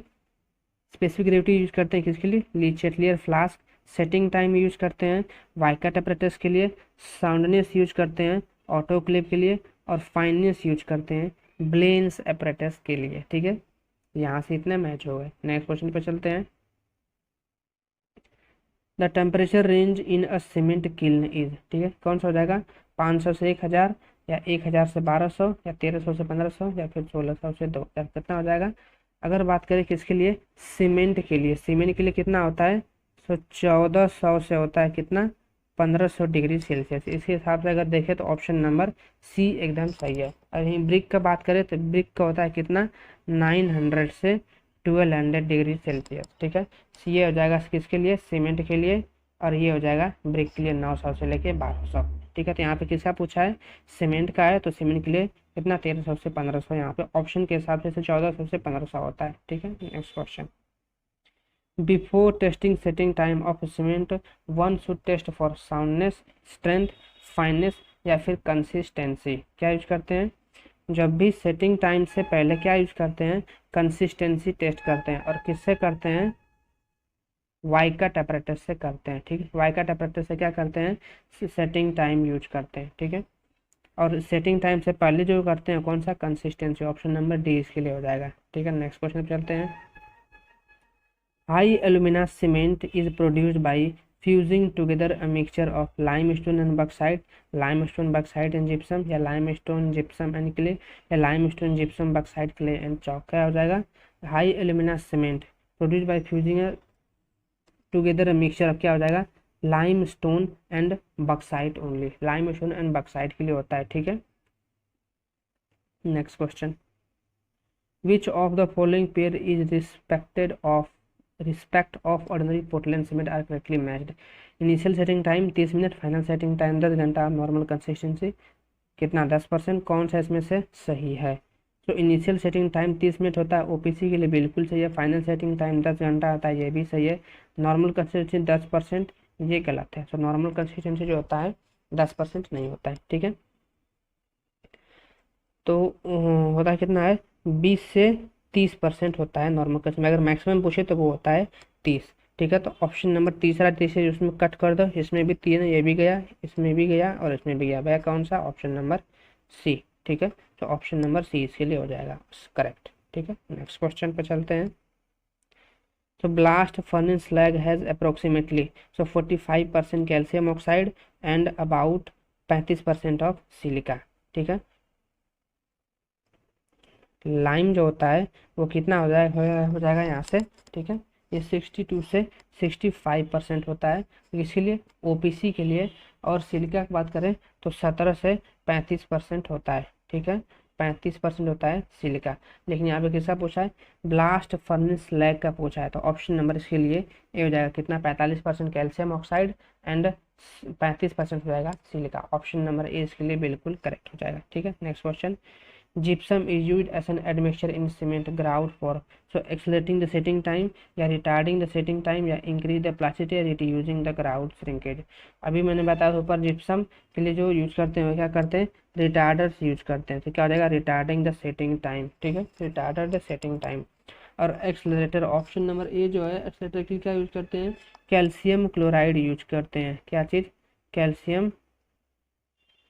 specific gravity use करते हैं किसके लिए, ली Chatelier flask. Setting time use करते हैं वाइकट apparatus के लिए। साउंडनेस यूज करते हैं ऑटोक्लेव के लिए। और फाइननेस यूज करते हैं ब्लेंस apparatus के लिए। ठीक है, यहाँ से इतने मैच हो गए। नेक्स्ट क्वेश्चन पे चलते हैं। The temperature range in a cement kiln is, ठीक है, कौन सा हो जाएगा, 500 से 1000 या 1000 से 1200 या 1300 से 1500 या फिर 1600 से 2000, कितना हो जाएगा। अगर बात करें किसके लिए, सीमेंट के लिए, सीमेंट के लिए कितना होता है, तो 1400 से होता है कितना, 1500 डिग्री सेल्सियस। इसके हिसाब से अगर देखें तो ऑप्शन नंबर सी एकदम सही है। और यहीं ब्रिक का बात करें तो ब्रिक का होता है कितना, 900 से 1200 डिग्री सेल्सियस। ठीक है, ये हो जाएगा किसके लिए, सीमेंट के लिए। और ये हो जाएगा ब्रिक के लिए 900 से लेके 1200। ठीक है, तो यहाँ पे किसका पूछा है, सीमेंट का है, तो सीमेंट के लिए कितना, 1300 से 1500। यहाँ पे ऑप्शन के हिसाब से 1400 से 1500 होता है। ठीक है, next question. Before testing setting time of cement one should test for soundness, strength, fineness या फिर कंसिस्टेंसी। क्या यूज करते हैं, जब भी सेटिंग टाइम से पहले क्या यूज करते हैं, कंसिस्टेंसी टेस्ट करते हैं, और किससे करते हैं, वाइकट apparatus से करते हैं। ठीक है, वाइकट apparatus से क्या करते हैं, सेटिंग टाइम यूज करते हैं। ठीक है, और सेटिंग टाइम से पहले जो करते हैं कौन सा, कंसिस्टेंसी। ऑप्शन नंबर डी इसके लिए हो जाएगा। ठीक है, नेक्स्ट क्वेश्चन पे चलते हैं। High alumina cement is produced by fusing together a mixture of limestone and bauxite, limestone bauxite and gypsum, या लाइमस्टोन जिप्सम एंड क्ले, या limestone gypsum bauxite clay and chalk. क्या हो जाएगा, high alumina cement produced by fusing together mixture of, क्या हो जाएगा, limestone and bauxite only, limestone and bauxite के लिए होता है। ठीक है, next question. Which of the following pair is respect of ordinary Portland cement are correctly matched. Initial setting time 30 minute, final setting time 10 घंटा, नॉर्मल कंसिस्टेंसी कितना, 10%। कौन सा इसमें से सही है। तो इनिशियल सेटिंग टाइम 30 मिनट होता है, ओपीसी के लिए बिल्कुल सही है। फाइनल सेटिंग टाइम 10 घंटा होता है, ये भी सही है। नॉर्मल कंसिस्टेंसी 10%, ये गलत है। तो नॉर्मल कंसिस्टेंसी जो होता है 10% नहीं होता है। ठीक है, तो होता है कितना है, 20 से 30% होता है नॉर्मल कंसिस्टेंसी। अगर मैक्सिमम पूछे तो वो होता है 30। ठीक है, तो ऑप्शन नंबर तीसरा तीसरे उसमें कट कर दो, इसमें भी 3 है, ये भी गया, इसमें भी गया और इसमें भी गया, वह कौन सा, ऑप्शन नंबर सी। ठीक है, तो ऑप्शन नंबर सी इसके लिए हो जाएगा करेक्ट। ठीक है, नेक्स्ट क्वेश्चन पे चलते हैं। तो blast furnace slag has approximately 45% calcium oxide and about 35% of silica. ठीक है, लाइम जो होता है वो कितना हो जाएगा, यहाँ से। ठीक है, ये 62 से 65% होता है इसके लिए, ओपीसी के लिए। और सिलिका की बात करें तो 17 से 35% होता है। ठीक है, 35% होता है सिलिका। लेकिन यहाँ पे किसका पूछा है, ब्लास्ट फर्नेस slag का पूछा है। तो ऑप्शन नंबर इसके लिए ये हो जाएगा कितना, 45% कैल्शियम ऑक्साइड एंड 35% हो जाएगा सिलिका। ऑप्शन नंबर ए इसके लिए बिल्कुल करेक्ट हो जाएगा। ठीक है, next question. Gypsum is used as an admixture in cement grout for so accelerating the setting time या retarding the setting time या increase the plasticity या reducing the grout shrinkage। अभी मैंने बताया ऊपर जिप्सम के लिए जो यूज करते हैं वो क्या करते हैं, रिटार्डर्स यूज करते हैं। तो क्या हो जाएगा, रिटार्डिंग द सेटिंग टाइम। ठीक है, रिटार्डर द सेटिंग टाइम। और एक्सलरेटर ऑप्शन नंबर ए जो है, एक्सलरेटर की क्या यूज करते हैं, कैल्शियम क्लोराइड यूज करते हैं। क्या चीज, कैल्शियम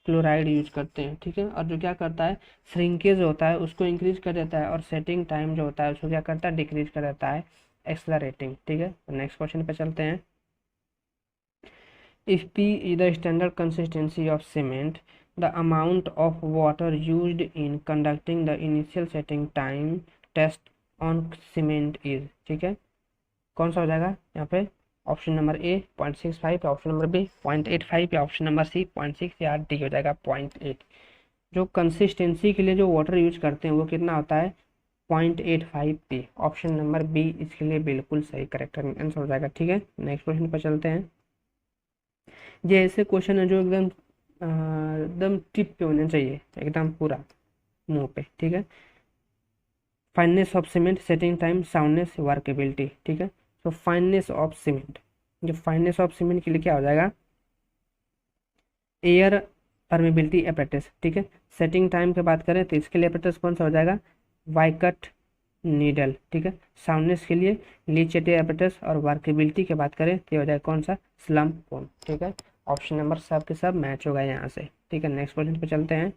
क्लोराइड यूज करते हैं। ठीक है, और जो क्या करता है, श्रिंकेज होता है उसको इंक्रीज कर देता है, और सेटिंग टाइम जो होता है उसको क्या करता है, डिक्रीज कर देता है, एक्सलरेटिंग। ठीक है, नेक्स्ट क्वेश्चन पे चलते हैं। If P is the standard consistency of cement, the amount of water used in conducting the initial setting time test on cement is। ठीक है, कौन सा हो जाएगा यहाँ पे, ऑप्शन नंबर ए 0.65 या ऑप्शन नंबर बी 0.85 या ऑप्शन नंबर सी 0.6 या डी हो जाएगा 0.8। जो कंसिस्टेंसी के लिए जो वाटर यूज करते हैं वो कितना होता है, 0.85 पी। ऑप्शन नंबर बी इसके लिए बिल्कुल सही करेक्ट आंसर हो जाएगा। ठीक है, नेक्स्ट क्वेश्चन पर चलते हैं। ये ऐसे क्वेश्चन है जो एकदम एकदम टिप पे होने चाहिए, एकदम पूरा मुंह पे। ठीक है, fineness of cement, setting time, soundness, workability. ठीक है, तो फाइननेस ऑफ सीमेंट, जो फाइननेस ऑफ सीमेंट के लिए क्या हो जाएगा, एयर परमेबिलिटी एपरेटस। ठीक है, सेटिंग टाइम की बात करें तो इसके लिए एपरेटस कौन सा हो जाएगा, वाइकट नीडल। ठीक है, साउंडनेस के लिए लीचेटे एपरेटस, और वर्केबिलिटी की बात करें तो हो जाएगा कौन सा, स्लम कोन। ठीक है, ऑप्शन नंबर सब के सब मैच होगा यहाँ से। ठीक है, नेक्स्ट क्वेश्चन पे चलते हैं।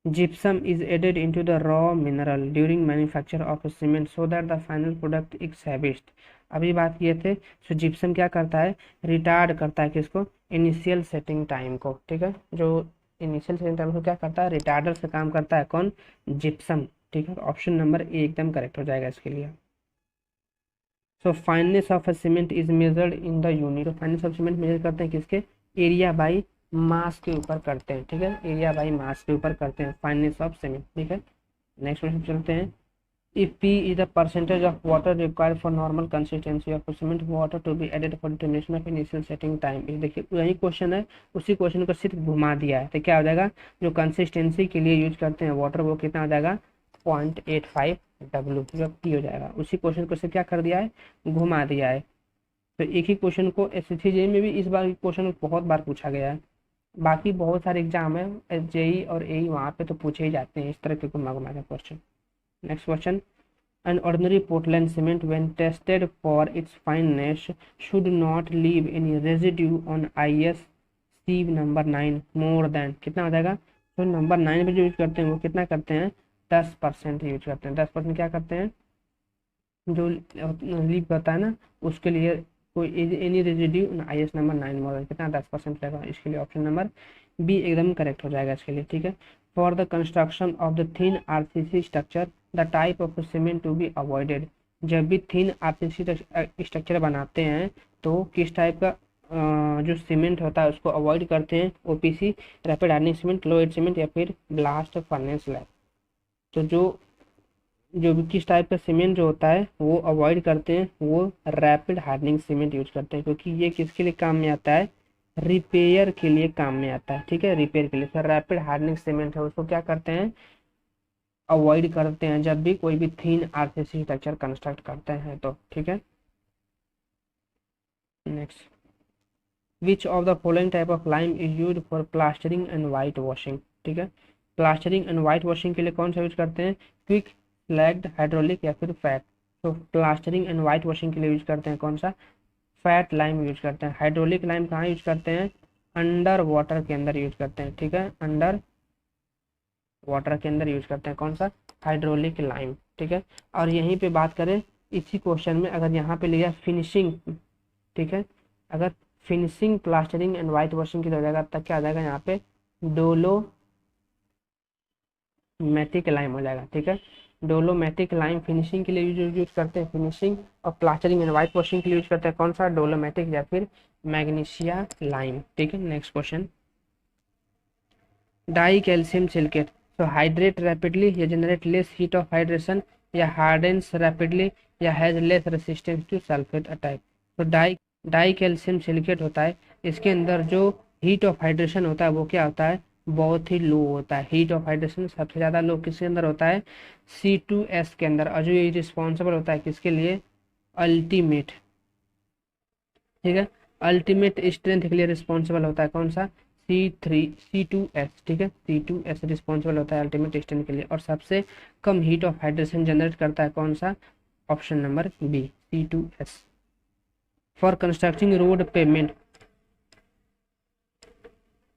Gypsum is added into the raw mineral during manufacture of a cement so that the final product is established। अभी बात किए थे, तो जिप्सम क्या करता है, रिटार्ड करता है किसको, इनिशियल सेटिंग टाइम को। ठीक है, जो इनिशियल सेटिंग टाइम को क्या करता है, रिटार्डर से काम करता है कौन, जिप्सम। ठीक है, ऑप्शन नंबर ए एकदम करेक्ट हो जाएगा इसके लिए। So fineness of a cement is measured in the unit. Fineness of cement measure करते हैं किसके, एरिया बाई मास के ऊपर करते हैं। ठीक है, एरिया बाई मास के ऊपर करते हैं फाइननेस ऑफ सीमेंट। ठीक है, नेक्स्ट क्वेश्चन चलते हैं। If P is the percentage of water required for normal consistency of cement, water to be added for determination of initial setting time। ये देखिए वही क्वेश्चन है, उसी क्वेश्चन को सिर्फ घुमा दिया है। तो क्या हो जाएगा, जो कंसिस्टेंसी के लिए यूज करते हैं वाटर वो कितना हो जाएगा, 0.85 W, जो P हो जाएगा। उसी क्वेश्चन को सिर्फ क्या कर दिया है, घुमा दिया है। तो एक ही क्वेश्चन को SSC में भी इस बार क्वेश्चन बहुत बार पूछा गया है। बाकी बहुत सारे एग्जाम है जेई और एई, वहाँ पे तो पूछे ही जाते हैं इस तरह के घुमा घुमा के question. Next question, an ordinary Portland cement when tested for its fineness should not leave any residue on IS sieve number 9 more than, कितना हो जाएगा, तो नंबर 9 पे जो यूज करते हैं वो कितना करते हैं, 10% यूज करते हैं। 10% क्या करते हैं, जो लीव करता है ना उसके लिए कोई any residue IS number 9 model कितना 10% रहेगा, इसके लिए ऑप्शन नंबर बी एकदम करेक्ट हो जाएगा इसके लिए। ठीक है, for the construction of the thin RCC structure the type of cement to be avoided, जब भी थिन आरसीसी स्ट्रक्चर बनाते हैं तो किस टाइप का जो सीमेंट होता है उसको अवॉइड करते हैं, OPC, rapid hardening cement, low heat cement या फिर ब्लास्ट फर्नेस स्लैब। तो जो भी किस टाइप का सीमेंट जो होता है वो अवॉइड करते हैं, वो रैपिड हार्डनिंग सीमेंट यूज करते हैं, क्योंकि ये किसके लिए काम में आता है, रिपेयर के लिए काम में आता है। ठीक है, रिपेयर के लिए सर रैपिड हार्डनिंग सीमेंट है उसको क्या करते हैं, अवॉइड करते हैं जब भी कोई भी थीन आरसीसी स्ट्रक्चर कंस्ट्रक्ट करते हैं तो। ठीक है, next, which of the following type of lime is use for plastering and white washing. ठीक है, प्लास्टरिंग एंड वाइट वॉशिंग के लिए कौन सा यूज करते हैं, क्विक स्लैग्ड हाइड्रोलिक या फिर फैट। तो प्लास्टरिंग एंड वाइट वॉशिंग के लिए यूज करते हैं कौन सा, फैट लाइम यूज करते हैं। हाइड्रोलिक लाइम कहाँ यूज करते हैं, अंडर वाटर के अंदर यूज करते हैं। ठीक है, अंडर वाटर के अंदर यूज करते हैं कौन सा, हाइड्रोलिक लाइम। ठीक है, और यहीं पे बात करें इसी क्वेश्चन में, अगर यहाँ पे लिया फिनिशिंग, ठीक है, अगर finishing plastering and white washing की हो जाएगा तब क्या आ जाएगा यहाँ पे, डोलोमेटिक लाइम हो जाएगा। ठीक है, डोलोमेटिक लाइम फिनिशिंग के लिए यूज करते हैं, फिनिशिंग और प्लास्टरिंग एंड वाइट वॉशिंग के लिए यूज करते हैं कौन सा, डोलोमेटिक या फिर मैग्नीशिया लाइम। ठीक है, next question, die calcium silicate तो हाइड्रेट रैपिडली या generate less heat of hydration या हार्डेंस रैपिडली या has less resistance to sulphate attack. तो डाई कैल्शियम सिलिकेट होता है, इसके अंदर जो हीट ऑफ हाइड्रेशन होता है वो क्या होता है, बहुत ही लो होता है। हीट ऑफ हाइड्रेशन सबसे ज़्यादा लो किसके अंदर होता है, C2S के अंदर, और जो ये रिस्पॉन्सिबल होता है किसके लिए, अल्टीमेट, ठीक है, अल्टीमेट स्ट्रेंथ के लिए रिस्पॉन्सिबल होता है कौन सा, C2S। ठीक है, C2S रिस्पॉन्सिबल होता है अल्टीमेट स्ट्रेंथ के लिए, और सबसे कम हीट ऑफ हाइड्रेशन जनरेट करता है कौन सा, option number B, C2S। For constructing road pavement,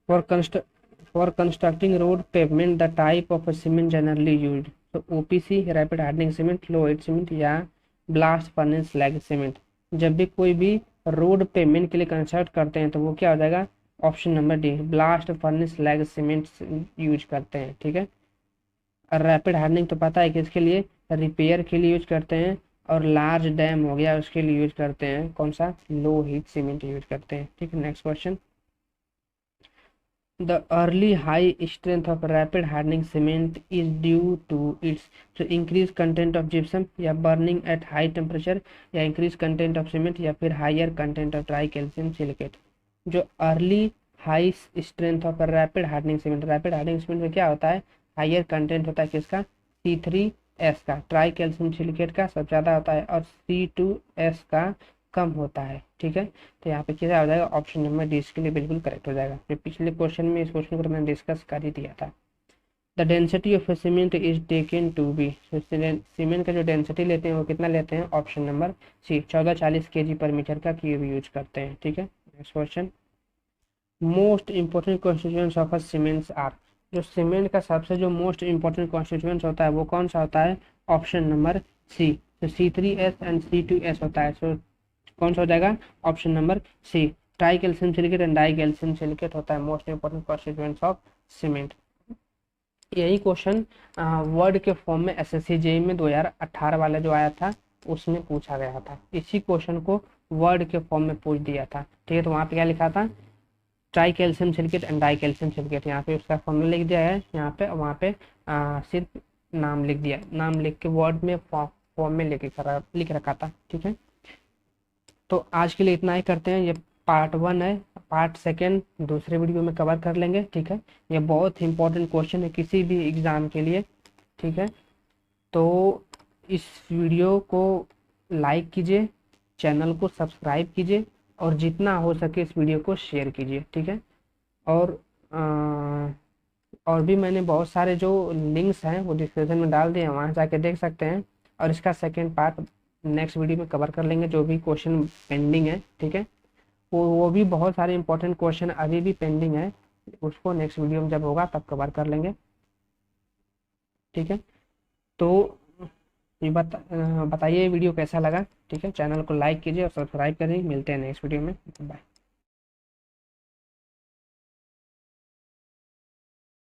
for constructing road pavement the type of cement generally used, तो OPC, rapid hardening cement, low heat cement या ब्लास्ट फर्नेस स्लैग सीमेंट। जब भी कोई भी रोड पेमेंट के लिए कंस्ट्रक्ट करते हैं तो वो क्या हो जाएगा, option number D, blast furnace slag cement use करते हैं। ठीक है, और रैपिड हार्डनिंग तो पता है कि इसके लिए रिपेयर के लिए यूज करते हैं, और लार्ज डैम हो गया उसके लिए यूज करते हैं कौन सा, लो हीट सीमेंट यूज करते हैं। ठीक है, next question, the early high strength of rapid hardening cement is due to its so increased content of gypsum या burning at high temperature या increased content of cement या फिर higher content of dry calcium silicate। जो early high strength of rapid hardening cement, rapid hardening cement में क्या होता है, higher content होता है किसका, C3S का, ट्राई कैल्शियम सिलिकेट का सबसे ज़्यादा होता है, और C2S का कम होता है। ठीक है, तो यहाँ पे क्या हो जाएगा, ऑप्शन नंबर डी इसके लिए बिल्कुल करेक्ट हो जाएगा। जो पिछले क्वेश्चन में इस क्वेश्चन को मैंने डिस्कस कर ही दिया था। The density of cement is taken to be, cement का जो डेंसिटी लेते हैं वो कितना लेते हैं, ऑप्शन नंबर सी, 1440 kg/मीटर का क्यूब यूज करते हैं। ठीक है, next question, most important constituents of a cements are, जो सीमेंट का सबसे जो मोस्ट इंपॉर्टेंट कॉन्स्टिट्यूएंट्स होता है वो कौन सा होता है, ऑप्शन नंबर सी, तो C3S एंड C2S होता है। सो कौन सा हो जाएगा, option number C, tricalcium silicate and dicalcium silicate होता है most important constituents of cement. यही क्वेश्चन वर्ड के फॉर्म में SSC JEE में 2018 वाला जो आया था उसमें पूछा गया था, इसी क्वेश्चन को वर्ड के फॉर्म में पूछ दिया था। ठीक है, तो वहाँ पे क्या लिखा था, try calcium silicate and dicalcium silicate, यहाँ पे उसका फॉर्मूला लिख दिया है, यहाँ पे वहाँ पे सिर्फ नाम लिख दिया, नाम लिख के वर्ड में फॉर्म में लिख रखा था। ठीक है, तो आज के लिए इतना ही करते हैं, ये पार्ट 1 है, पार्ट 2 दूसरे वीडियो में कवर कर लेंगे। ठीक है, ये बहुत इंपॉर्टेंट क्वेश्चन है किसी भी एग्ज़ाम के लिए। ठीक है, तो इस वीडियो को लाइक कीजिए, चैनल को सब्सक्राइब कीजिए, और जितना हो सके इस वीडियो को शेयर कीजिए। ठीक है, और और भी मैंने बहुत सारे जो लिंक्स हैं वो डिस्क्रिप्शन में डाल दिए हैं, वहाँ जाके देख सकते हैं। और इसका सेकेंड पार्ट नेक्स्ट वीडियो में कवर कर लेंगे, जो भी क्वेश्चन पेंडिंग है, ठीक है। वो भी बहुत सारे इंपॉर्टेंट क्वेश्चन अभी भी पेंडिंग है, उसको नेक्स्ट वीडियो में जब होगा तब कवर कर लेंगे, ठीक है। तो ये बताइए वीडियो कैसा लगा, ठीक है। चैनल को लाइक कीजिए और सब्सक्राइब करिए। मिलते हैं नेक्स्ट वीडियो में, बाय।